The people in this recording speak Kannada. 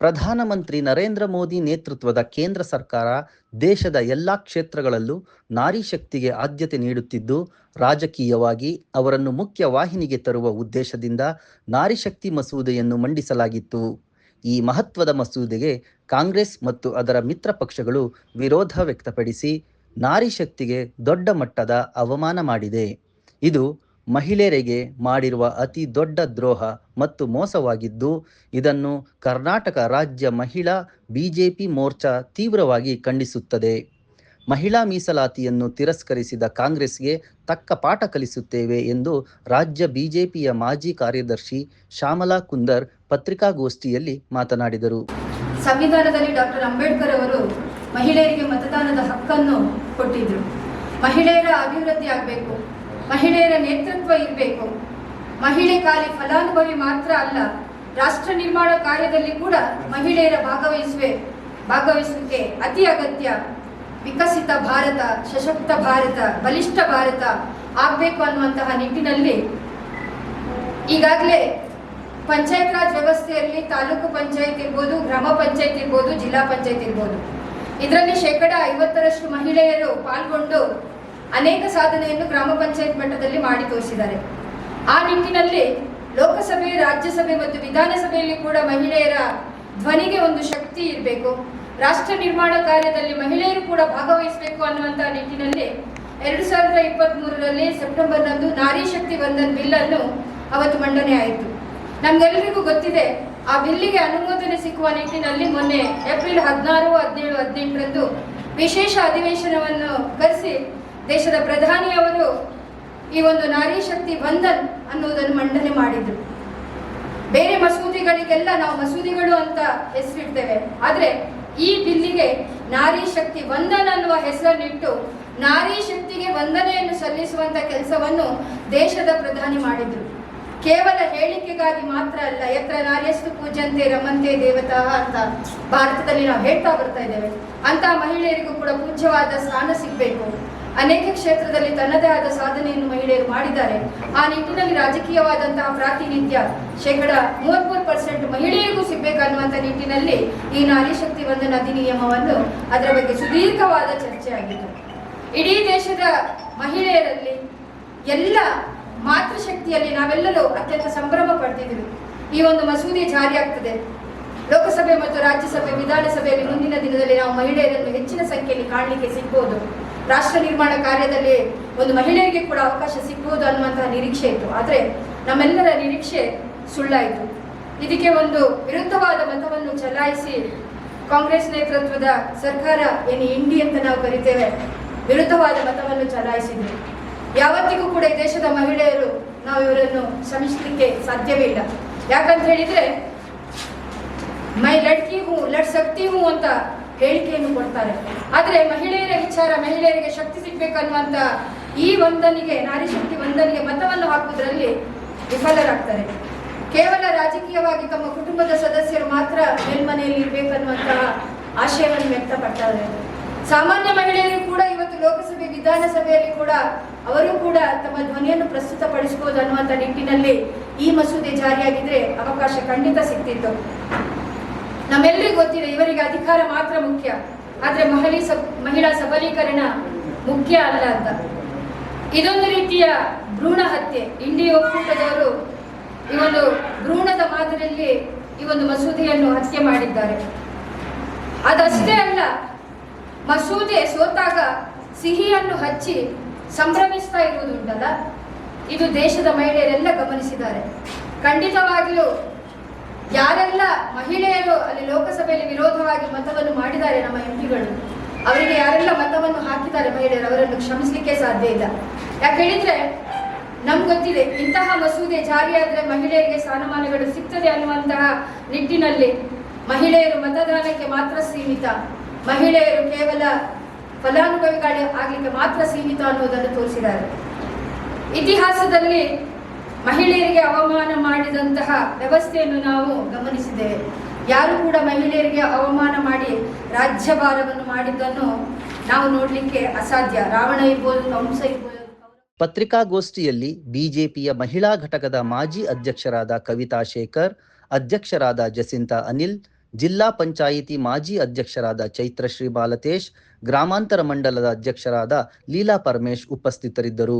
ಪ್ರಧಾನಮಂತ್ರಿ ನರೇಂದ್ರ ಮೋದಿ ನೇತೃತ್ವದ ಕೇಂದ್ರ ಸರ್ಕಾರ ದೇಶದ ಎಲ್ಲ ಕ್ಷೇತ್ರಗಳಲ್ಲೂ ನಾರಿ ಶಕ್ತಿಗೆ ಆದ್ಯತೆ ನೀಡುತ್ತಿದ್ದು, ರಾಜಕೀಯವಾಗಿ ಅವರನ್ನು ಮುಖ್ಯ ವಾಹಿನಿಗೆ ತರುವ ಉದ್ದೇಶದಿಂದ ನಾರಿ ಶಕ್ತಿ ಮಸೂದೆಯನ್ನು ಮಂಡಿಸಲಾಗಿತ್ತು. ಈ ಮಹತ್ವದ ಮಸೂದೆಗೆ ಕಾಂಗ್ರೆಸ್ ಮತ್ತು ಅದರ ಮಿತ್ರ ಪಕ್ಷಗಳು ವಿರೋಧ ವ್ಯಕ್ತಪಡಿಸಿ ನಾರಿ ಶಕ್ತಿಗೆ ದೊಡ್ಡ ಮಟ್ಟದ ಅವಮಾನ ಮಾಡಿದೆ. ಇದು ಮಹಿಳೆಯರಿಗೆ ಮಾಡಿರುವ ಅತಿ ದೊಡ್ಡ ದ್ರೋಹ ಮತ್ತು ಮೋಸವಾಗಿದ್ದು, ಇದನ್ನು ಕರ್ನಾಟಕ ರಾಜ್ಯ ಮಹಿಳಾ ಬಿಜೆಪಿ ಮೋರ್ಚಾ ತೀವ್ರವಾಗಿ ಖಂಡಿಸುತ್ತದೆ. ಮಹಿಳಾ ಮೀಸಲಾತಿಯನ್ನು ತಿರಸ್ಕರಿಸಿದ ಕಾಂಗ್ರೆಸ್ಗೆ ತಕ್ಕ ಪಾಠ ಕಲಿಸುತ್ತೇವೆ ಎಂದು ರಾಜ್ಯ ಬಿಜೆಪಿಯ ಮಾಜಿ ಕಾರ್ಯದರ್ಶಿ ಶ್ಯಾಮಲಾ ಕುಂದರ್ ಪತ್ರಿಕಾಗೋಷ್ಠಿಯಲ್ಲಿ ಮಾತನಾಡಿದರು. ಸಂವಿಧಾನದಲ್ಲಿ ಡಾಕ್ಟರ್ ಅಂಬೇಡ್ಕರ್ ಅವರು ಮಹಿಳೆಯರಿಗೆ ಮತದಾನದ ಹಕ್ಕನ್ನು ಕೊಟ್ಟಿದ್ರು. ಮಹಿಳೆಯರ ಅಭಿವೃದ್ಧಿ ಆಗಬೇಕು, ಮಹಿಳೆಯರ ನೇತೃತ್ವ ಇರಬೇಕು. ಮಹಿಳೆ ಖಾಲಿ ಫಲಾನುಭವಿ ಮಾತ್ರ ಅಲ್ಲ, ರಾಷ್ಟ್ರ ನಿರ್ಮಾಣ ಕಾರ್ಯದಲ್ಲಿ ಕೂಡ ಮಹಿಳೆಯರ ಭಾಗವಹಿಸುವಿಕೆ ಅತಿ ಅಗತ್ಯ. ವಿಕಸಿತ ಭಾರತ, ಸಶಕ್ತ ಭಾರತ, ಬಲಿಷ್ಠ ಭಾರತ ಆಗಬೇಕು ಅನ್ನುವಂತಹ ನಿಟ್ಟಿನಲ್ಲಿ ಈಗಾಗಲೇ ಪಂಚಾಯತ್ ರಾಜ್ ವ್ಯವಸ್ಥೆಯಲ್ಲಿ ತಾಲೂಕು ಪಂಚಾಯತ್ ಇರ್ಬೋದು, ಗ್ರಾಮ ಪಂಚಾಯತ್ ಇರ್ಬೋದು, ಜಿಲ್ಲಾ ಪಂಚಾಯತ್ ಇರ್ಬೋದು, ಇದರಲ್ಲಿ 50% ಮಹಿಳೆಯರು ಪಾಲ್ಗೊಂಡು ಅನೇಕ ಸಾಧನೆಯನ್ನು ಗ್ರಾಮ ಪಂಚಾಯತ್ ಮಟ್ಟದಲ್ಲಿ ಮಾಡಿ ತೋರಿಸಿದ್ದಾರೆ. ಆ ನಿಟ್ಟಿನಲ್ಲಿ ಲೋಕಸಭೆ, ರಾಜ್ಯಸಭೆ ಮತ್ತು ವಿಧಾನಸಭೆಯಲ್ಲಿ ಕೂಡ ಮಹಿಳೆಯರ ಧ್ವನಿಗೆ ಒಂದು ಶಕ್ತಿ ಇರಬೇಕು. ರಾಷ್ಟ್ರ ನಿರ್ಮಾಣ ಕಾರ್ಯದಲ್ಲಿ ಮಹಿಳೆಯರು ಕೂಡ ಭಾಗವಹಿಸಬೇಕು ಅನ್ನುವಂತಹ ನಿಟ್ಟಿನಲ್ಲಿ 2023ರಲ್ಲಿ ಸೆಪ್ಟೆಂಬರ್ನಂದು ನಾರಿ ಶಕ್ತಿ ವಂದನ್ ಬಿಲ್ ಅನ್ನು ಅವತ್ತು ಮಂಡನೆ ಆಯಿತು. ನಮ್ಗೆಲ್ಲರಿಗೂ ಗೊತ್ತಿದೆ, ಆ ಬಿಲ್ಲಿಗೆ ಅನುಮೋದನೆ ಸಿಕ್ಕುವ ನಿಟ್ಟಿನಲ್ಲಿ ಮೊನ್ನೆ ಏಪ್ರಿಲ್ 16, 17, 18ರಂದು ವಿಶೇಷ ಅಧಿವೇಶನವನ್ನು ಕರೆಸಿ ದೇಶದ ಪ್ರಧಾನಿಯವರು ಈ ಒಂದು ನಾರಿ ಶಕ್ತಿ ವಂದನ್ ಅನ್ನುವುದನ್ನು ಮಂಡನೆ ಮಾಡಿದ್ರು. ಬೇರೆ ಮಸೂದೆಗಳಿಗೆಲ್ಲ ನಾವು ಮಸೂದೆಗಳು ಅಂತ ಹೆಸರಿಡ್ತೇವೆ, ಆದರೆ ಈ ಬಿಲ್ಲಿಗೆ ನಾರಿ ಶಕ್ತಿ ವಂದನ್ ಅನ್ನುವ ಹೆಸರನ್ನಿಟ್ಟು ನಾರಿ ಶಕ್ತಿಗೆ ವಂದನೆಯನ್ನು ಸಲ್ಲಿಸುವಂತ ಕೆಲಸವನ್ನು ದೇಶದ ಪ್ರಧಾನಿ ಮಾಡಿದ್ರು. ಕೇವಲ ಹೇಳಿಕೆಗಾಗಿ ಮಾತ್ರ ಅಲ್ಲ, ಯತ್ರ ನಾರ್ಯಸ್ತು ಪೂಜ್ಯಂತೆ ರಮಂತೆ ದೇವತಾ ಅಂತ ಭಾರತದಲ್ಲಿ ನಾವು ಹೇಳ್ತಾ ಬರ್ತಾ ಇದ್ದೇವೆ. ಅಂತಹ ಮಹಿಳೆಯರಿಗೂ ಕೂಡ ಪೂಜ್ಯವಾದ ಸ್ಥಾನ ಸಿಗಬೇಕು. ಅನೇಕ ಕ್ಷೇತ್ರದಲ್ಲಿ ತನ್ನದೇ ಆದ ಸಾಧನೆಯನ್ನು ಮಹಿಳೆಯರು ಮಾಡಿದ್ದಾರೆ. ಆ ನಿಟ್ಟಿನಲ್ಲಿ ರಾಜಕೀಯವಾದಂತಹ ಪ್ರಾತಿನಿಧ್ಯ 33% ಮಹಿಳೆಯರಿಗೂ ಸಿಗಬೇಕನ್ನುವಂಥ ನಿಟ್ಟಿನಲ್ಲಿ ಈ ನಾರಿ ಶಕ್ತಿ ವಂದನ ಅಧಿನಿಯಮವನ್ನು ಅದರ ಬಗ್ಗೆ ಸುದೀರ್ಘವಾದ ಚರ್ಚೆ ಆಗಿತ್ತು. ಇಡೀ ದೇಶದ ಮಹಿಳೆಯರಲ್ಲಿ ಎಲ್ಲ ಮಾತೃಶಕ್ತಿಯಲ್ಲಿ ನಾವೆಲ್ಲರೂ ಅತ್ಯಂತ ಸಂಭ್ರಮ ಪಡ್ತಿದ್ದೀವಿ. ಈ ಒಂದು ಮಸೂದೆ ಜಾರಿ ಆಗ್ತದೆ. ಲೋಕಸಭೆ ಮತ್ತು ರಾಜ್ಯಸಭೆ, ವಿಧಾನಸಭೆಯಲ್ಲಿ ಮುಂದಿನ ದಿನದಲ್ಲಿ ನಾವು ಮಹಿಳೆಯರನ್ನು ಹೆಚ್ಚಿನ ಸಂಖ್ಯೆಯಲ್ಲಿ ಕಾಣಲಿಕ್ಕೆ ಸಿಗ್ಬೋದು. ರಾಷ್ಟ್ರ ನಿರ್ಮಾಣ ಕಾರ್ಯದಲ್ಲಿ ಒಂದು ಮಹಿಳೆಯರಿಗೆ ಕೂಡ ಅವಕಾಶ ಸಿಗ್ಬೋದು ಅನ್ನುವಂತಹ ನಿರೀಕ್ಷೆ ಇತ್ತು. ಆದರೆ ನಮ್ಮೆಲ್ಲರ ನಿರೀಕ್ಷೆ ಸುಳ್ಳಾಯಿತು. ಇದಕ್ಕೆ ಒಂದು ವಿರುದ್ಧವಾದ ಮತವನ್ನು ಚಲಾಯಿಸಿ ಕಾಂಗ್ರೆಸ್ ನೇತೃತ್ವದ ಸರ್ಕಾರ, ಏನು ಇಂಡಿ ಅಂತ ನಾವು ಕರಿತೇವೆ, ವಿರುದ್ಧವಾದ ಮತವನ್ನು ಚಲಾಯಿಸಿದ್ರು. ಯಾವತ್ತಿಗೂ ಕೂಡ ಈ ದೇಶದ ಮಹಿಳೆಯರು ನಾವು ಇವರನ್ನು ಕ್ಷಮಿಸಲಿಕ್ಕೆ ಸಾಧ್ಯವಿಲ್ಲ. ಯಾಕಂತ ಹೇಳಿದ್ರೆ ಮೈ ಲಡ್ಕಿ ಹೂ ಲಡ್ ಸಕ್ತಿ ಹೂ ಅಂತ ಹೇಳಿಕೆಯನ್ನು ಕೊಡ್ತಾರೆ. ಆದರೆ ಮಹಿಳೆಯರ ವಿಚಾರ, ಮಹಿಳೆಯರಿಗೆ ಶಕ್ತಿ ಸಿಗ್ಬೇಕನ್ನುವಂತ ಈ ವಂದನಿಗೆ, ನಾರಿ ಶಕ್ತಿ ವಂದನಿಗೆ ಮತವನ್ನು ಹಾಕುವುದರಲ್ಲಿ ವಿಫಲರಾಗ್ತಾರೆ. ಕೇವಲ ರಾಜಕೀಯವಾಗಿ ತಮ್ಮ ಕುಟುಂಬದ ಸದಸ್ಯರು ಮಾತ್ರ ಮೇಲ್ಮನೆಯಲ್ಲಿ ಇರಬೇಕನ್ನುವಂತಹ ಆಶಯವನ್ನು ವ್ಯಕ್ತಪಡ್ತಾರೆ. ಸಾಮಾನ್ಯ ಮಹಿಳೆಯರು ಕೂಡ ಇವತ್ತು ಲೋಕಸಭೆ, ವಿಧಾನಸಭೆಯಲ್ಲಿ ಕೂಡ ಅವರು ಕೂಡ ತಮ್ಮ ಧ್ವನಿಯನ್ನು ಪ್ರಸ್ತುತಪಡಿಸಬಹುದು ಅನ್ನುವಂಥ ನಿಟ್ಟಿನಲ್ಲಿ ಈ ಮಸೂದೆ ಜಾರಿಯಾಗಿದ್ರೆ ಅವಕಾಶ ಖಂಡಿತ ಸಿಗ್ತಿತ್ತು. ನಮ್ಮೆಲ್ಲರಿಗೂ ಗೊತ್ತಿದೆ, ಇವರಿಗೆ ಅಧಿಕಾರ ಮಾತ್ರ ಮುಖ್ಯ, ಆದ್ರೆ ಮಹಿಳಾ ಸಬಲೀಕರಣ ಮುಖ್ಯ ಅಲ್ಲ ಅಂತ. ಇದೊಂದು ರೀತಿಯ ಭ್ರೂಣ ಹತ್ಯೆ. ಇಂಡಿ ಒಕ್ಕೂಟದವರು ಈ ಒಂದು ಭ್ರೂಣದ ಮಾದರಿಯಲ್ಲಿ ಈ ಒಂದು ಮಸೂದೆಯನ್ನು ಹತ್ಯೆ ಮಾಡಿದ್ದಾರೆ. ಅದಷ್ಟೇ ಅಲ್ಲ, ಮಸೂದೆ ಸೋತಾಗ ಸಿಹಿಯನ್ನು ಹಚ್ಚಿ ಸಂಭ್ರಮಿಸ್ತಾ ಇರುವುದುಂಟಲ್ಲ, ಇದು ದೇಶದ ಮಹಿಳೆಯರೆಲ್ಲ ಗಮನಿಸಿದ್ದಾರೆ. ಖಂಡಿತವಾಗಿಯೂ ಯಾರೆಲ್ಲ ಮಹಿಳೆಯರು ಅಲ್ಲಿ ಲೋಕಸಭೆಯಲ್ಲಿ ವಿರೋಧವಾಗಿ ಮತವನ್ನು ಮಾಡಿದ್ದಾರೆ, ನಮ್ಮ ಎಂಪಿಗಳು, ಅವರಿಗೆ ಯಾರೆಲ್ಲ ಮತವನ್ನು ಹಾಕಿದ್ದಾರೆ ಮಹಿಳೆಯರು, ಅವರನ್ನು ಕ್ಷಮಿಸಲಿಕ್ಕೆ ಸಾಧ್ಯ ಇಲ್ಲ. ಯಾಕೆ ಹೇಳಿದ್ರೆ ನಮ್ಗೆ ಗೊತ್ತಿದೆ, ಇಂತಹ ಮಸೂದೆ ಜಾರಿಯಾದರೆ ಮಹಿಳೆಯರಿಗೆ ಸ್ಥಾನಮಾನಗಳು ಸಿಗ್ತದೆ ಅನ್ನುವಂತಹ ನಿಟ್ಟಿನಲ್ಲಿ ಮಹಿಳೆಯರು ಮತದಾನಕ್ಕೆ ಮಾತ್ರ ಸೀಮಿತ, ಮಹಿಳೆಯರು ಕೇವಲ ಫಲಾನುಭವಿಗಳು ಆಗ್ಲಿಕ್ಕೆ ಮಾತ್ರ ಸೀಮಿತ ಅನ್ನೋದನ್ನು ತೋರಿಸಿದ್ದಾರೆ. ಇತಿಹಾಸದಲ್ಲಿ ಮಹಿಳೆಯರಿಗೆ ಅವಮಾನ ಮಾಡಿದಂತಹ ವ್ಯವಸ್ಥೆಯನ್ನು ನಾವು ಗಮನಿಸಿದ್ದೇವೆ. ಯಾರು ಕೂಡ ಮಹಿಳೆಯರಿಗೆ ಅವಮಾನ ಮಾಡಿ ರಾಜ್ಯಭಾರವನ್ನು ಮಾಡಿದ್ದನ್ನು ನಾವು ನೋಡಲಿಕ್ಕೆ ಅಸಾಧ್ಯ. ರಾವಣ ಇರ್ಬೋದು, ಕಂಸ ಇರ್ಬೋದು. ಪತ್ರಿಕಾಗೋಷ್ಠಿಯಲ್ಲಿ ಬಿಜೆಪಿಯ ಮಹಿಳಾ ಘಟಕದ ಮಾಜಿ ಅಧ್ಯಕ್ಷರಾದ ಕವಿತಾ ಶೇಖರ್, ಅಧ್ಯಕ್ಷರಾದ ಜಸಿಂತಾ ಅನಿಲ್, ಜಿಲ್ಲಾ ಪಂಚಾಯಿತಿ ಮಾಜಿ ಅಧ್ಯಕ್ಷರಾದ ಚೈತ್ರಶ್ರೀ ಬಾಲತೇಶ್, ಗ್ರಾಮಾಂತರ ಮಂಡಲದ ಅಧ್ಯಕ್ಷರಾದ ಲೀಲಾ ಪರಮೇಶ್ ಉಪಸ್ಥಿತರಿದ್ದರು.